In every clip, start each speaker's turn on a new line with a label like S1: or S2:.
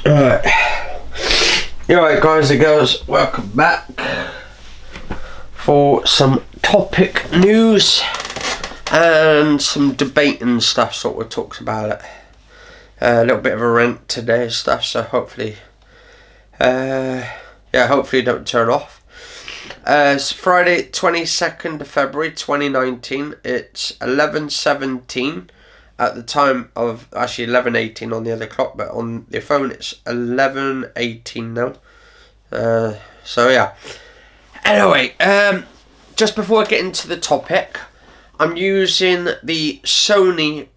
S1: Alright. Alright guys and girls, welcome back for some topic news and some debate and stuff, sort of talks about it. A little bit of a rant today and stuff, so hopefully hopefully don't turn off. It's Friday 22nd of February 2019. It's 11:17 at the time of, actually 11:18 on the other clock, but on the phone it's 11:18 now. So yeah. Anyway, just before I get into the topic, I'm using the Sony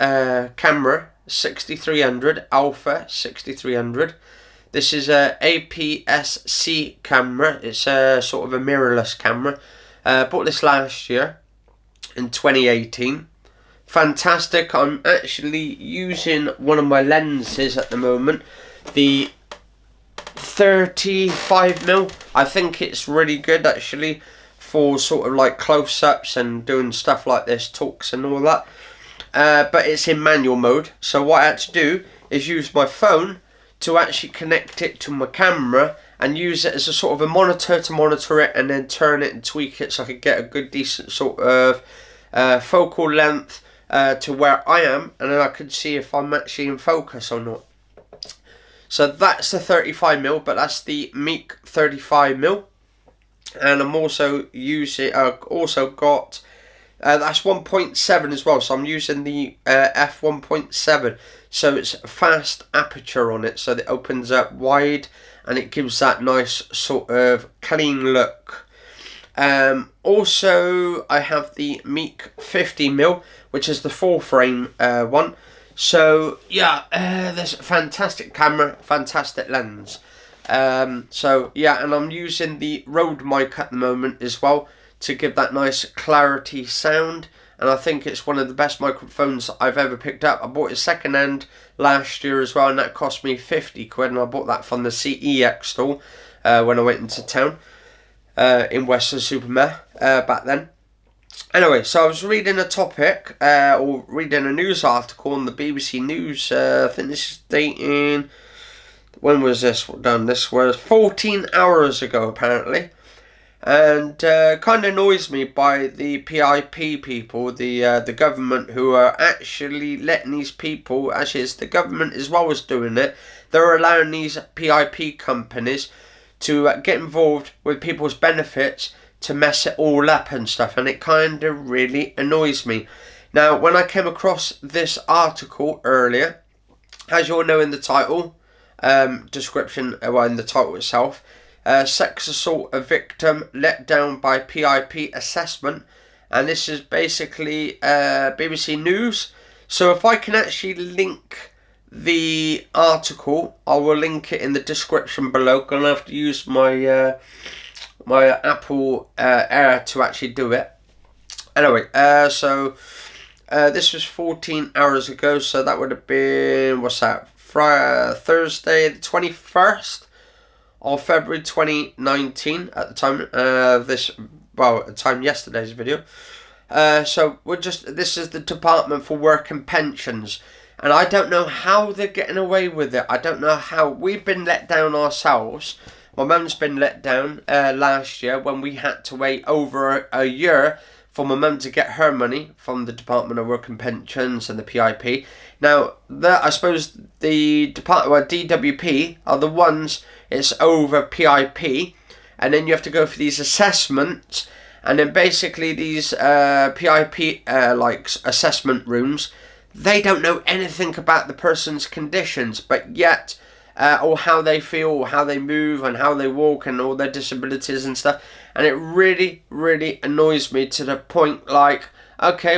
S1: camera 6300, Alpha 6300. This is a APS-C camera. It's a sort of a mirrorless camera. Bought this last year in 2018. Fantastic. I'm actually using one of my lenses at the moment, the 35mm. I think it's really good actually for sort of like close-ups and doing stuff like this, talks and all that. But it's in manual mode, so what I had to do is use my phone to actually connect it to my camera and use it as a sort of a monitor to monitor it, and then turn it and tweak it so I could get a good decent sort of focal length to where I am, and then I could see if I'm actually in focus or not. So that's the 35mm, but that's the Meike 35mm, and I'm also using, also got that's 1.7 as well, so I'm using the f1.7, so it's fast aperture on it, so it opens up wide and it gives that nice sort of clean look. Also I have the Meike 50mm, which is the full frame one. So yeah, there's a fantastic camera, fantastic lens. So yeah, and I'm using the Rode mic at the moment as well to give that nice clarity sound, and I think it's one of the best microphones I've ever picked up. I bought it second hand last year as well, and that cost me 50 quid, and I bought that from the CEX store when I went into town in Western-super-Mare back then. Anyway, so I was reading a topic, or reading a news article on the BBC News. I think this is dating, when was this done? This was 14 hours ago apparently. And kind of annoys me by the PIP people, the government, who are actually letting these people, actually it's the government as well as doing it, they're allowing these PIP companies to get involved with people's benefits to mess it all up and stuff, and it kind of really annoys me. Now, when I came across this article earlier, as you all know in the title, description, well, in the title itself, sex assault, a victim let down by PIP assessment, and this is basically BBC News. So if I can actually link the article, I will link it in the description below. Gonna have to use my my Apple Air to actually do it. Anyway, so this was 14 hours ago, so that would have been, what's that, Thursday the 21st of February 2019 at the time at the time yesterday's video. So this is the Department for Work and Pensions, and I don't know how they're getting away with it. I don't know how. We've been let down ourselves. My mum's been let down last year when we had to wait over a year for my mum to get her money from the Department of Work and Pensions and the PIP. Now, I suppose the DWP are the ones, it's over PIP, and then you have to go for these assessments, and then basically these PIP like assessment rooms, they don't know anything about the person's conditions, but yet or how they feel, or how they move and how they walk and all their disabilities and stuff, and it really, really annoys me to the point like, okay,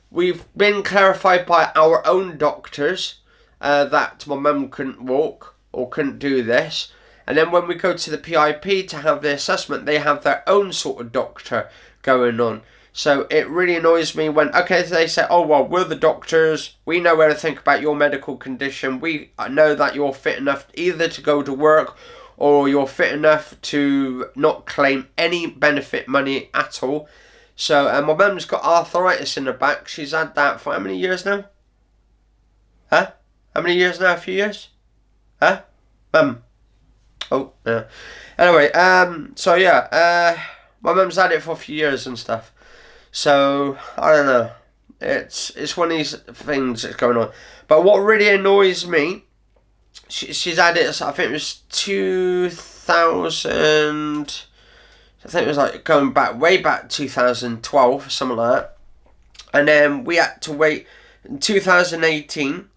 S1: we've been clarified by our own doctors that my mum couldn't walk or couldn't do this, and then when we go to the PIP to have the assessment, they have their own sort of doctor going on. So it really annoys me when, okay, they say, oh, well, we're the doctors, we know everything about your medical condition, we know that you're fit enough either to go to work or you're fit enough to not claim any benefit money at all. So my mum's got arthritis in her back. She's had that for how many years now? Huh? How many years now? A few years? Huh? Oh, yeah. Anyway, so yeah, my mum's had it for a few years and stuff. So, I don't know. It's one of these things that's going on. But what really annoys me, she's had it, I think it was 2000, I think it was like going back, way back 2012, something like that. And then we had to wait in 2018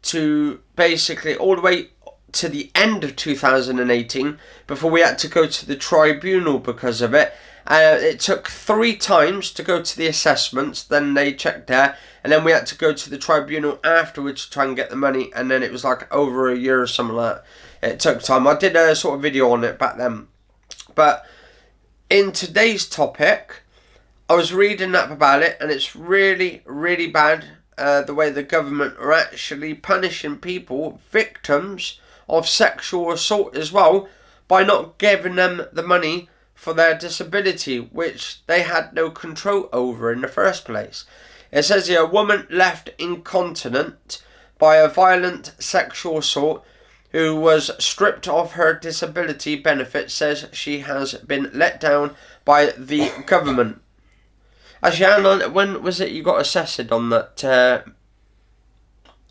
S1: to basically all the way to the end of 2018 before we had to go to the tribunal because of it. It took 3 times to go to the assessments, then they checked there, and then we had to go to the tribunal afterwards to try and get the money, and then it was like over a year or something like that. It took time. I did a sort of video on it back then. But in today's topic, I was reading up about it, and it's really, really bad the way the government are actually punishing people, victims of sexual assault as well, by not giving them the money for their disability, which they had no control over in the first place. It says here, a woman left incontinent by a violent sexual assault who was stripped of her disability benefit says she has been let down by the government. Actually, when was it you got assessed on that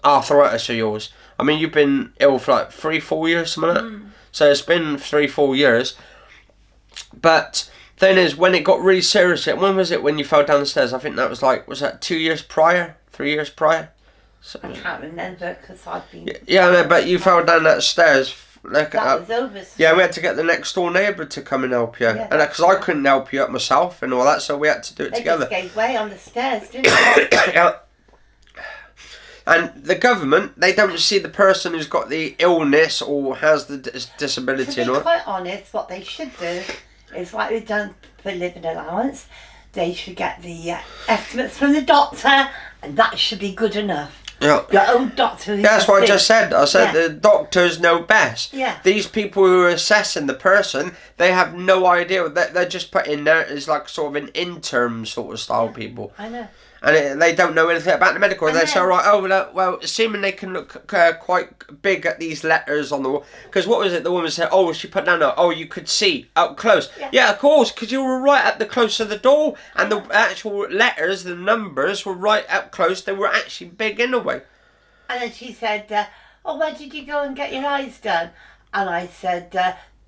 S1: arthritis of yours? I mean, you've been ill for like 3-4 years, something like that. So it's been 3-4 years. But thing is, when it got really serious, when was it when you fell down the stairs? I think that was like, was that 2 years prior? 3 years prior? So,
S2: I can't remember because I've been...
S1: Yeah, no, but you fell down that stairs. Like,
S2: that was over.
S1: Yeah, we had to get the next door neighbour to come and help you.
S2: Yeah,
S1: and because I couldn't help you up myself and all that, so we had to do it together.
S2: They just gave way on the stairs, didn't they?
S1: Yeah. And the government, they don't see the person who's got the illness or has the disability.
S2: To be quite honest, what they should do is like they've done for living allowance, they should get the estimates from the doctor, and that should be good enough.
S1: Yeah.
S2: Your own doctor.
S1: Yeah, that's what I just said. I said the doctors know best.
S2: Yeah.
S1: These people who are assessing the person, they have no idea. They're just put in there as like sort of an intern sort of style people.
S2: I know.
S1: And they don't know anything about the medical. They say, right, well, assuming they can look quite big at these letters on the wall. Because what was it? The woman said, she put down, you could see up close. Yeah, of course, because you were right at the close of the door. And the actual letters, the numbers were right up close. They were actually big in a way.
S2: And then she said, where did you go and get your eyes done? And I said,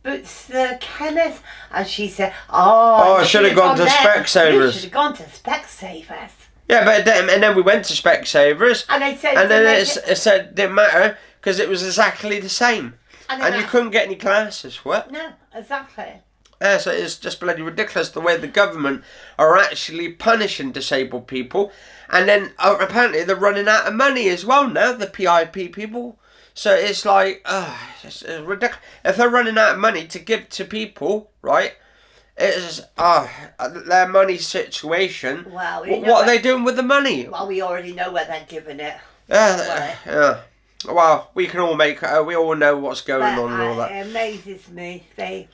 S2: Boots the chemist. And she said,
S1: I should have gone to Specsavers.
S2: You should have gone to Specsavers.
S1: Yeah, but and then we went to Specsavers,
S2: and they said,
S1: and then it said it didn't matter because it was exactly the same, and you couldn't get any glasses for it.
S2: No, exactly.
S1: Yeah, so it's just bloody ridiculous the way the government are actually punishing disabled people, and then apparently they're running out of money as well now. The PIP people, so it's like, it's ridiculous. If they're running out of money to give to people, right? It's their money situation.
S2: Well,
S1: what are they doing with the money?
S2: Well, we already know where they're giving it.
S1: Yeah. Well, we can all we all know what's going on and all that.
S2: It amazes me. They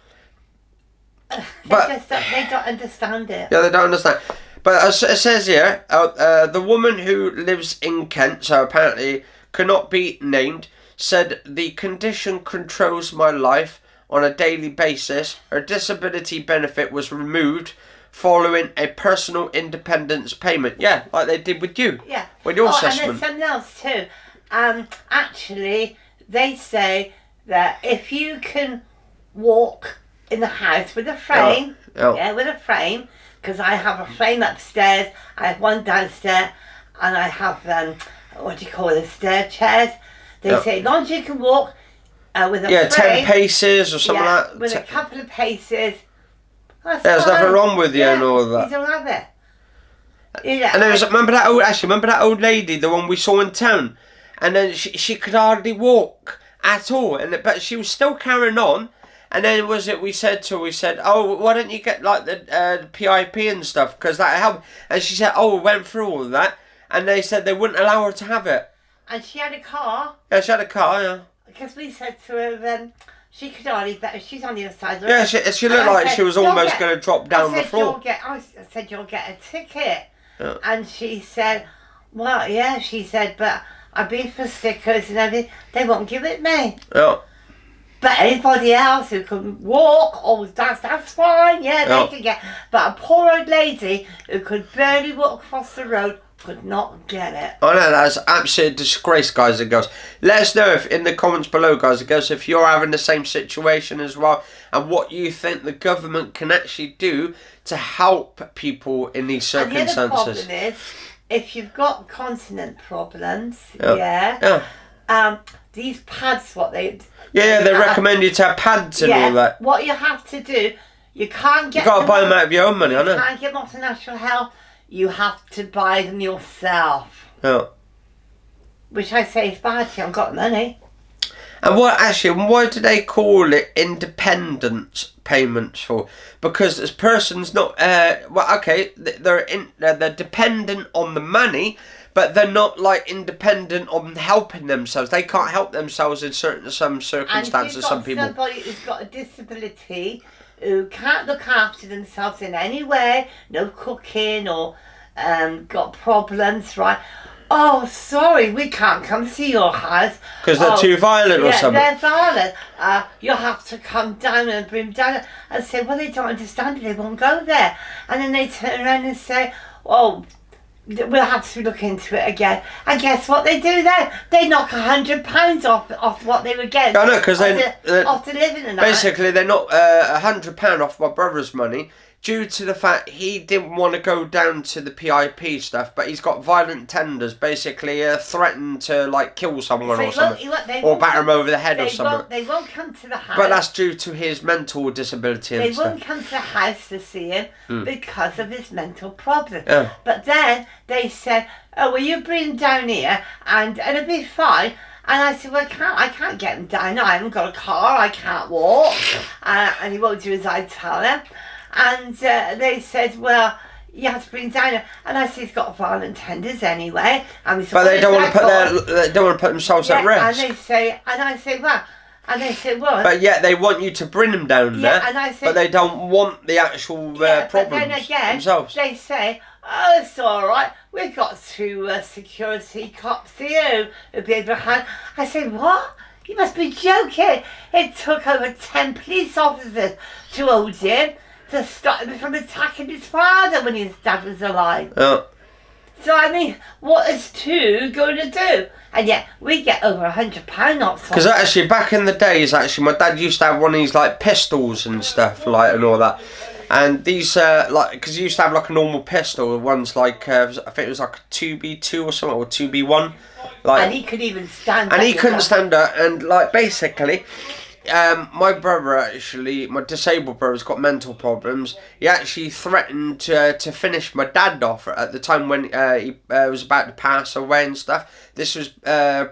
S2: don't understand it.
S1: Yeah, they don't understand. But as it says here, the woman who lives in Kent, so apparently cannot be named, said the condition controls my life on a daily basis. Her disability benefit was removed following a personal independence payment. Yeah, like they did with you.
S2: Yeah.
S1: With your assessment.
S2: And there's something else too. Actually, they say that if you can walk in the house with a frame, with a frame, because I have a frame upstairs, I have one downstairs, and I have stair chairs. They say as long as you can walk with a frame,
S1: 10 paces or something like that.
S2: With a couple of paces.
S1: There's nothing wrong with you and all of that.
S2: You don't have it. Yeah.
S1: And remember that old lady, the one we saw in town, and then she could hardly walk at all, but she was still carrying on. And then we said, why don't you get like the PIP and stuff, because that helped. And she said, we went through all of that, and they said they wouldn't allow her to have it.
S2: And she had a car.
S1: Yeah, she had a car, yeah.
S2: Because we said to her, she could hardly, she's on the other side of the
S1: road. Yeah, she looked like she was almost going to drop down the floor.
S2: I said, you'll get a ticket.
S1: Yeah.
S2: And she said, well, yeah, she said, but I've been for stickers and everything. They won't give it me.
S1: Yeah.
S2: But anybody else who can walk, that's fine. Yeah, they can get. But a poor old lady who could barely walk across the road could not get it.
S1: I know, that's absolute disgrace, guys and girls. Let us know if in the comments below, guys and girls, if you're having the same situation as well, and what you think the government can actually do to help people in these circumstances.
S2: And the other problem is, if you've got continent problems, these pads, what they...
S1: Yeah, they recommend you to have pads and all that.
S2: What you have to do, you can't get...
S1: You've got to buy them out of your own money, I know.
S2: You can't get them off the National Health. You have to buy them yourself.
S1: Yeah.
S2: Which I say is bad, you haven't got money.
S1: And why do they call it independent payments for? Because this person's not, they're dependent on the money, but they're not like independent on helping themselves. They can't help themselves in some circumstances. Some people.
S2: Somebody who's got a disability who can't look after themselves in any way, no cooking or got problems, right? Oh, sorry, we can't come to your house.
S1: Because they're too violent or something.
S2: They're violent. You'll have to come down and bring them down and say, well, they don't understand it, they won't go there. And then they turn around and say, oh, we'll have to look into it again. And guess what they do then? They knock £100 off what they were getting.
S1: I know, because
S2: off the living and
S1: basically they knocked £100 off my brother's money due to the fact he didn't want to go down to the PIP stuff, but he's got violent tenders, basically threatened to like kill someone or something, or batter him over the head or something.
S2: They won't come to the house.
S1: But that's due to his mental disability and stuff.
S2: They won't come to the house to see him because of his mental problem.
S1: Yeah.
S2: But then they said, oh, will you bring him down here and it'll be fine. And I said, well, I can't get him down. I haven't got a car, I can't walk. And he won't do as I tell him. And they said, well, you have to bring him down here. And I said, he's got violent tenders anyway. And we said,
S1: but they don't want to put themselves at risk.
S2: And I say, well.
S1: But yet they want you to bring them down there.
S2: And I said,
S1: but they don't want the actual problems
S2: but then again,
S1: themselves.
S2: They say, oh, it's all right. We've got two security cops here who'll be able to handle. I said, what? You must be joking. It took over 10 police officers to hold him to stop him from attacking his father when his dad was alive.
S1: Yeah.
S2: So, I mean, what is two going to do? And yet, we get over £100 off.
S1: Because actually, back in the days, my dad used to have one of these, like, pistols and stuff, like, and all that. And these, because he used to have, like, a normal pistol. One's, like, I think it was, like, a 2B2 or something, or 2B1. Like,
S2: and he could even stand up.
S1: And he couldn't stand up. And, like, basically... my brother actually, my disabled brother's got mental problems. He actually threatened to finish my dad off at the time when he was about to pass away and stuff. This was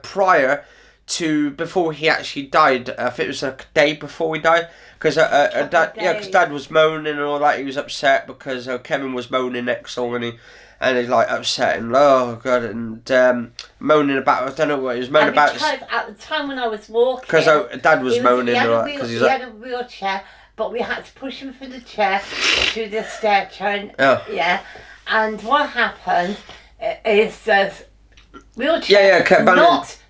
S1: prior to before he actually died. I think it was a day before he died. Because Dad was moaning and all that. He was upset because Kevin was moaning next door and he's like upset and oh god and moaning about, I don't know what he was moaning about.
S2: Because at the time when I was walking,
S1: because Dad was moaning because
S2: he had a wheelchair, but we had to push him from the chair to the stair chair. And what happened is wheelchair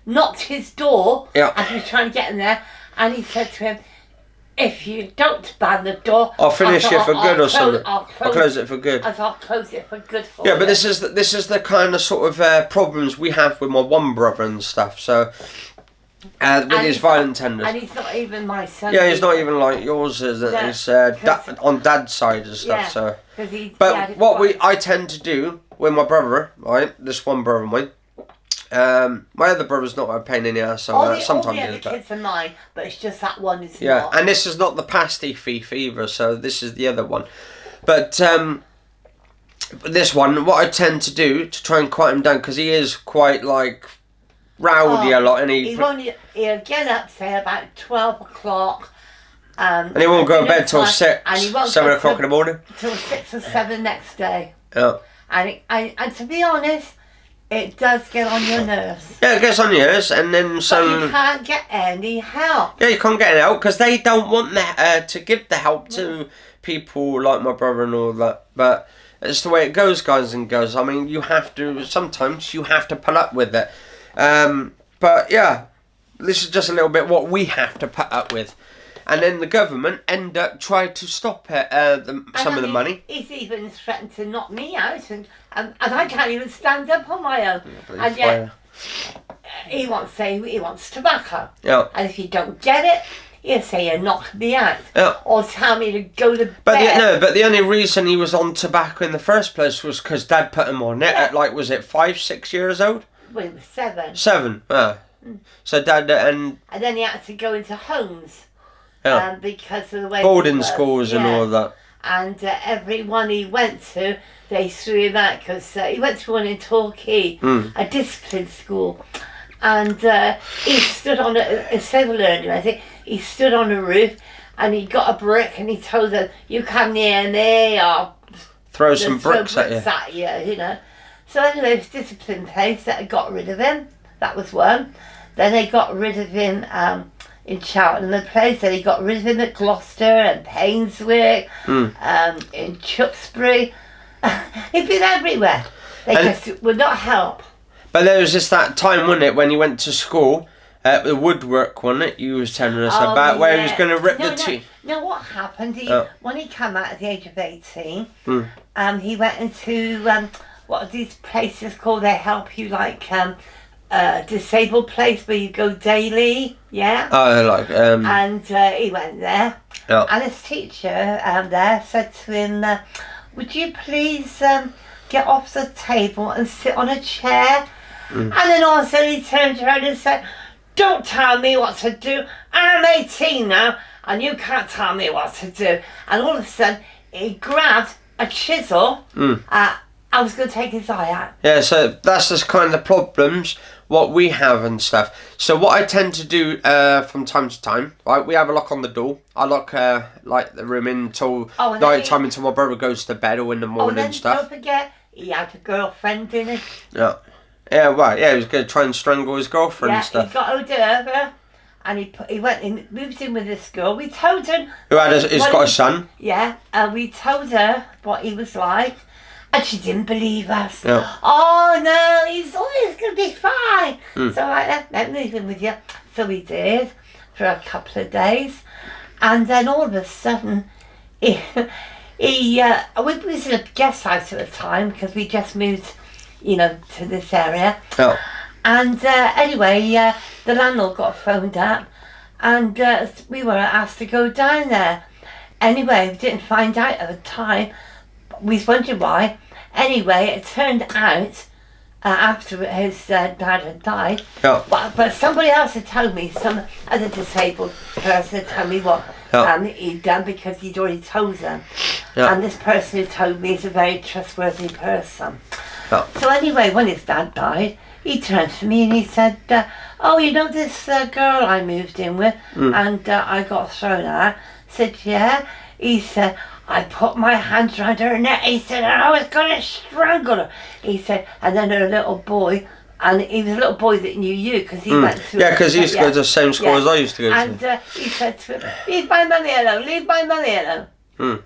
S2: knocked his door as we were trying to get in there, and he said to him, if you don't ban the door,
S1: I'll finish it for good or something. I'll close it for good.
S2: I'll close it for good for
S1: but this is the kind of sort of problems we have with my one brother and stuff. So, with his violent tenders.
S2: And he's not even my son.
S1: Yeah, he's not even like yours. He's on Dad's side and stuff. So, but what I tend to do with my brother, right? This one brother of mine. My other brother's not a pain in the ass, so sometimes
S2: all the other kids are mine, but it's just that one is not.
S1: Yeah, and this is not the pasty thief either, so this is the other one. But this one, what I tend to do to try and quiet him down, because he is quite like rowdy a lot, and
S2: he'll get up, say about 12 o'clock.
S1: And he won't go to bed till 6, 7 o'clock in the morning.
S2: Till 6 or 7 next day.
S1: Yeah.
S2: And to be honest, it does get on your nerves.
S1: Yeah, it gets on your nerves, and then
S2: But you can't get any help.
S1: Yeah, you can't get any help because they don't want to give the help to people like my brother and all that. But it's the way it goes, guys and girls. I mean, sometimes you have to put up with it. But yeah, this is just a little bit what we have to put up with. And then the government end up trying to stop it, some of the money.
S2: He's even threatened to knock me out, and I can't even stand up on my own. And yet, he wants tobacco.
S1: Yeah.
S2: And if you don't get it, he'll say you knocked me out.
S1: Yeah.
S2: Or tell me to go to bed.
S1: But the only reason he was on tobacco in the first place was because Dad put him on it at, like, was it 5, 6 years old?
S2: Well, he was 7.
S1: 7, So Dad, and
S2: then he had to go into homes.
S1: Yeah.
S2: Because of the way
S1: boarding schools and all of that.
S2: And everyone he went to, they threw him out because he went to one in Torquay, a discipline school. And he stood on a civil learner, I think. He stood on a roof and he got a brick and he told them, you come near me or
S1: throw some bricks at
S2: you. You know. So anyway, it was discipline place that got rid of him. That was one. Then they got rid of him in Charlton, the place, and he got rid of him at Gloucester and Painswick, in Tewkesbury. He'd been everywhere. They just would not help.
S1: But there was just that time, wasn't it, when he went to school, the woodwork, wasn't it, you was telling us about, where he was going to rip the teeth.
S2: No, what happened, when he came out at the age of 18, he went into, what are these places called? They help you, like, disabled place where you go daily, and he went there, and his teacher there said to him, would you please get off the table and sit on a chair? And then also he turned around and said, don't tell me what to do, I'm 18 now and you can't tell me what to do. And all of a sudden he grabbed a chisel. I was going to take his eye out.
S1: Yeah, so that's just kind of the problems what we have and stuff. So what I tend to do from time to time, right, we have a lock on the door. I lock like the room until night time, until my brother goes to bed or in the morning and stuff.
S2: Don't forget, he had a girlfriend in it.
S1: Yeah. Yeah, right, yeah, he was going to try and strangle his girlfriend and stuff.
S2: He got hold of her and he went in, moved in with this girl. We told her...
S1: He's got a son.
S2: Yeah, we told her what he was like. And she didn't believe us.
S1: Yeah.
S2: Oh no, he's always going to be fine. So I let move in with you. So we did for a couple of days. And then all of a sudden, we was in a guest house at the time because we just moved, to this area.
S1: Oh.
S2: And anyway, the landlord got phoned up and we were asked to go down there. Anyway, we didn't find out at the time. We was wondering why. Anyway, it turned out after his dad had died, but somebody else had told me, some other disabled person had told me what he'd done because he'd already told them. And this person who told me is a very trustworthy person. So anyway, when his dad died, he turned to me and he said, this girl I moved in with and I got thrown out. I said, yeah. He said, I put my hands around her neck. He said, and I was going to strangle her. He said, and then her little boy, and he was a little boy that knew you because he went to...
S1: Yeah, because he used to go to the same school as I used to go to.
S2: And he said to him, leave my money alone, leave my money alone.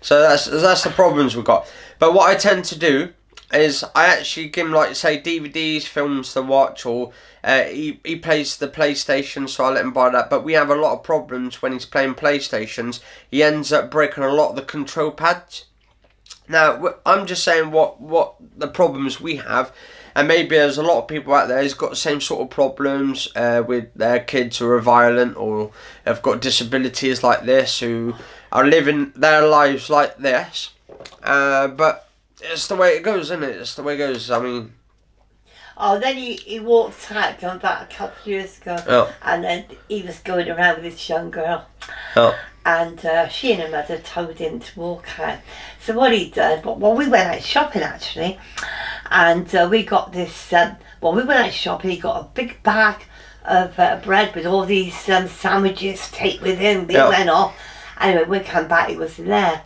S1: So that's the problems we've got. But what I tend to do is I actually give him, like, say, DVDs, films to watch, or he plays the PlayStation, so I let him buy that. But we have a lot of problems when he's playing PlayStations. He ends up breaking a lot of the control pads. Now, I'm just saying what the problems we have, and maybe there's a lot of people out there who's got the same sort of problems with their kids who are violent or have got disabilities like this, who are living their lives like this. But it's the way it goes, isn't it? It's the way it goes. I mean...
S2: Oh, then he walked out about a couple of years ago, and then he was going around with this young girl, and she and her mother told him to walk out. So what he did, we went out shopping actually, and we got this, we went out shopping, he got a big bag of bread with all these sandwiches to take with him. We went off, anyway, we come back, he wasn't there.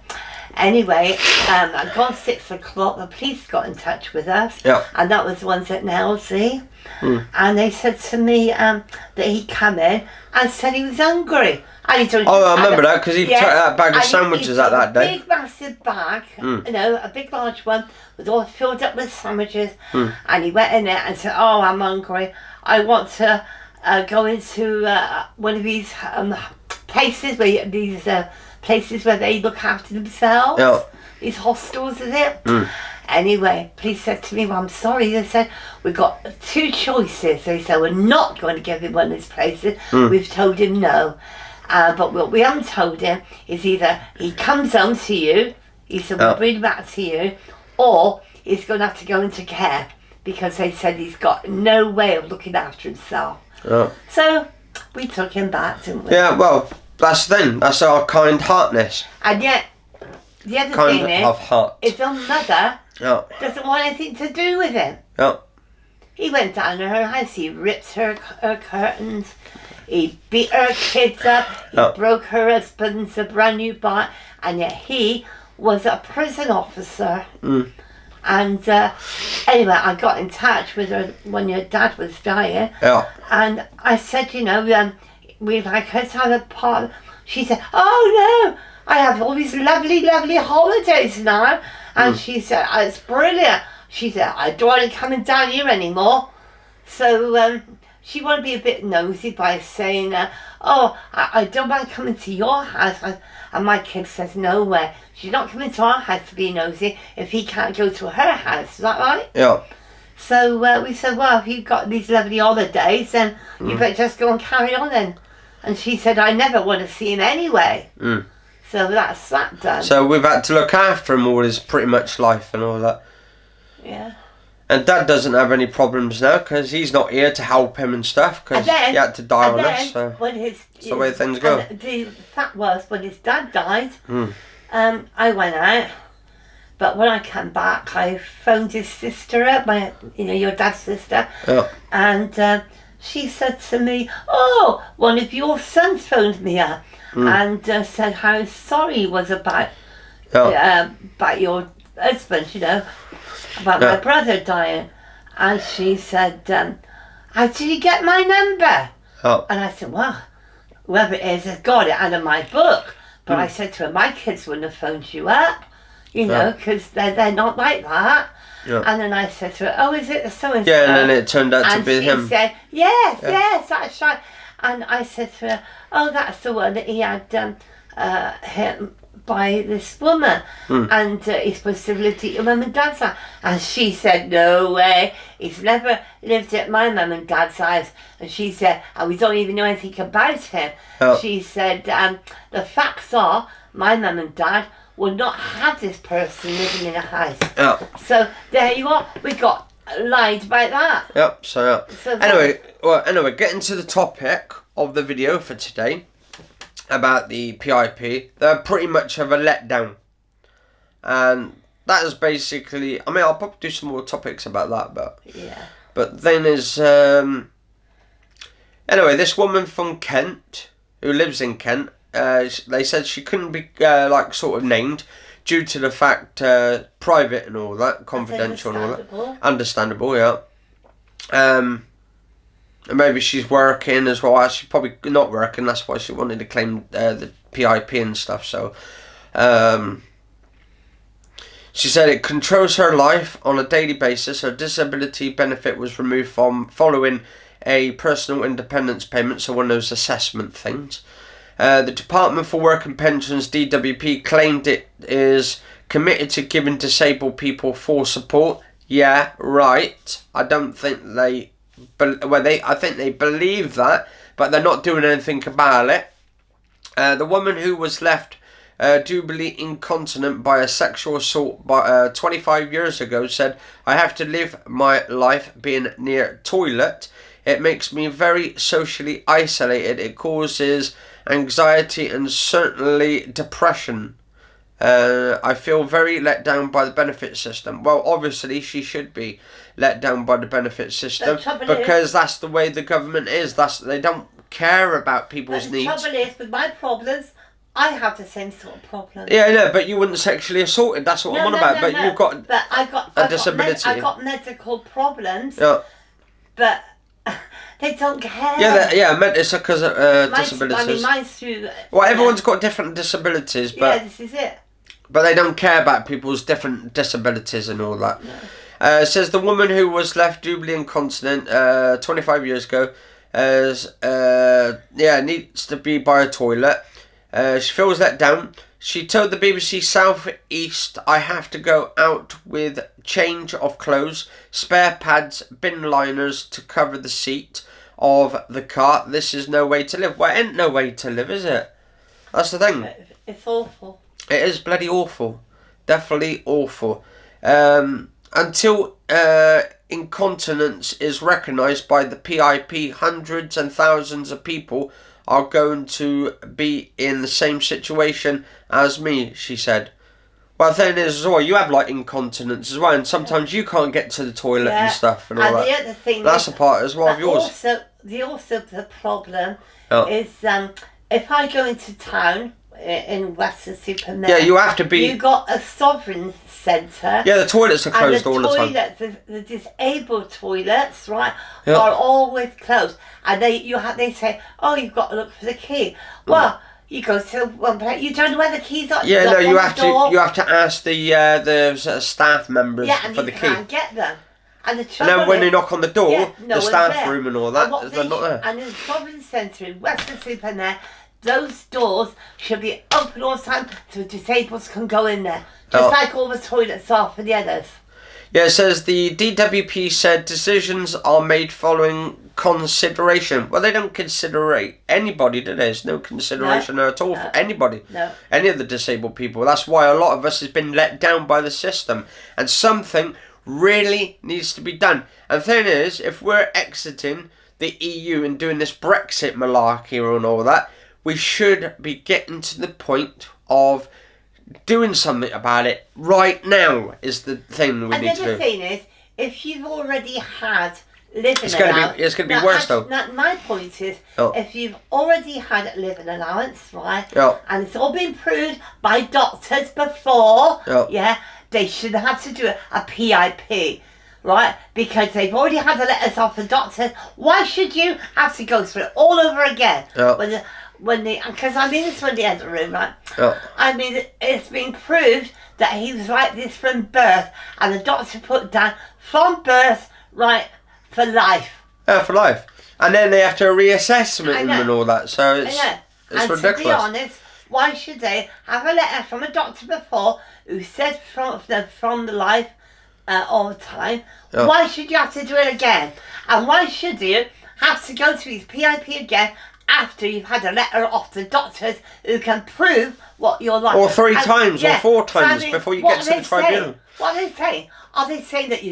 S2: Anyway, I got 6 o'clock. The police got in touch with us, and that was the ones at Nelsey. And they said to me that he'd come in and said he was hungry. And
S1: I remember that because he took that bag of sandwiches out that day.
S2: A big massive bag, a big large one, with all filled up with sandwiches. And he went in there and said, "Oh, I'm hungry. I want to go into one of these places where they look after themselves. These hostels, is it?" Anyway, police said to me, "Well, I'm sorry." They said, "We've got 2 choices." They said, "We're not going to give him one of these places. We've told him no. But what we haven't told him is either he comes home to you," he said, "we'll bring him back to you, or he's going to have to go into care because they said he's got no way of looking after himself." So we took him back, didn't we?
S1: Yeah, well, that's the thing. That's our kind-heartedness.
S2: And yet, the other thing is his own mother doesn't want anything to do with him. He went down to her house, he ripped her curtains, he beat her kids up, he broke her husband's brand new bike, and yet he was a prison officer. And anyway, I got in touch with her when your dad was dying, and I said, we'd like her to have a part. She said, "Oh no, I have all these lovely, lovely holidays now." And she said, "Oh, it's brilliant." She said, "I don't want to come down here anymore." So she wanted to be a bit nosy by saying, "Oh, I don't mind coming to your house." And my kid says, "No way. She's not coming to our house to be nosy if he can't go to her house." Is that right?
S1: Yeah.
S2: So we said, "Well, if you've got these lovely holidays, then you better just go and carry on then." And she said, "I never want to see him anyway." So that's that done.
S1: So we've had to look after him all his pretty much life and all that.
S2: Yeah.
S1: And Dad doesn't have any problems now because he's not here to help him and stuff because he had to die on us. So that's the way things go.
S2: The fact was, when his dad died, I went out. But when I came back, I phoned his sister up, your dad's sister. And she said to me, "Oh, one of your sons phoned me up and said how sorry he was about your husband, about my brother dying." And she said, "How did you get my number?" And I said, "Well, whoever it is has got it under my book." But I said to her, "My kids wouldn't have phoned you up, because they're not like that." And then I said to her, "Oh, is it so-and-so?"
S1: Yeah, and then it turned out to be him.
S2: And she said, yes, that's right. And I said to her, "Oh, that's the one that he had hit by this woman. And he's supposed to have lived at your mum and dad's house." And she said, "No way. He's never lived at my mum and dad's house." And she said, "And we don't even know anything about him." She said, "The facts are, my mum and dad would not have this person living in a house." So there you are. We got lied about that.
S1: So anyway, getting to the topic of the video for today about the PIP, they're pretty much of a letdown, and that is basically. I mean, I'll probably do some more topics about that, but then is anyway, this woman from Kent who lives in Kent. They said she couldn't be sort of named due to the fact private and all that, confidential and all that. Understandable, yeah. And maybe she's working as well. She's probably not working. That's why she wanted to claim the PIP and stuff. So, she said it controls her life on a daily basis. Her disability benefit was removed following a personal independence payment, so one of those assessment things. The Department for Work and Pensions, DWP, claimed it is committed to giving disabled people full support. Yeah, right. I don't think I think they believe that, but they're not doing anything about it. The woman who was left dubly incontinent by a sexual assault 25 years ago said, "I have to live my life being near toilet. It makes me very socially isolated. It causes anxiety and certainly depression. I feel very let down by the benefit system." Well, obviously she should be let down by the benefit system because that's the way the government is. They don't care about people's needs.
S2: The trouble is, with my problems, I have the same sort of problem.
S1: Yeah, no, but you weren't sexually assaulted. That's what I'm on about. But you've got a disability.
S2: I got medical problems.
S1: Yeah.
S2: But they don't care.
S1: Yeah, it's because of disabilities.
S2: I mean, mine's through.
S1: Well, everyone's got different disabilities, but
S2: yeah, this is it.
S1: But they don't care about people's different disabilities and all that.
S2: No.
S1: It says the woman who was left doubly incontinent 25 years ago needs to be by a toilet. She feels let down. She told the BBC South East, "I have to go out with change of clothes, spare pads, bin liners to cover the seat of the car. This is no way to live." Well, it ain't no way to live, is it? That's the thing.
S2: It's awful.
S1: It is bloody awful. Definitely awful. Until incontinence is recognised by the PIP, hundreds and thousands of people are going to be in the same situation as me, she said. Well, the thing is as well, you have like incontinence as well, and sometimes you can't get to the toilet and stuff and all that.
S2: The other thing
S1: that's a part as well of yours.
S2: The problem is if I go into town in Western-super-Mare,
S1: you have to be.
S2: You got a sovereign centre.
S1: Yeah, the toilets are closed all the time.
S2: The disabled toilets, right, are always closed, and they say, "Oh, you've got to look for the key." Well, you go to one place, you don't know where the keys are.
S1: Yeah, no, you have to ask the staff members for the key.
S2: You can't get them. And
S1: then when they knock on the door, the staff room and all that, they're not there.
S2: And in the sovereign centre in Western-super-Mare, those doors should be open all the time so disabled can go in there. Just like all the toilets are for the others.
S1: Yeah, it says the DWP said decisions are made following consideration. Well, they don't consider anybody, do they? There's no consideration at all for anybody.
S2: No.
S1: Any of the disabled people. That's why a lot of us has been let down by the system. And something really needs to be done. And the thing is, if we're exiting the EU and doing this Brexit malarkey and all that, we should be getting to the point of doing something about it right now is the thing we need to do.
S2: And the thing is, if you've already had living
S1: allowance... It's going to be worse though.
S2: My point is, if you've already had living allowance, right, and it's all been proved by doctors before, they should have to do a PIP. Right, because they've already had the letters off the doctor. Why should you have to go through it all over again? Because I mean this when the other room, right? I mean it's been proved that he was like this from birth, and the doctor put down from birth, right, for life.
S1: Yeah, for life, and then they have to reassess him and all that. So it's ridiculous.
S2: To be honest, why should they have a letter from a doctor before who said from the life? All the time. Why should you have to do it again? And why should you have to go through his PIP again after you've had a letter off the doctors who can prove what you're like?
S1: Or 3 times or 4 times before you get to the tribunal.
S2: What are they saying? Are they saying that you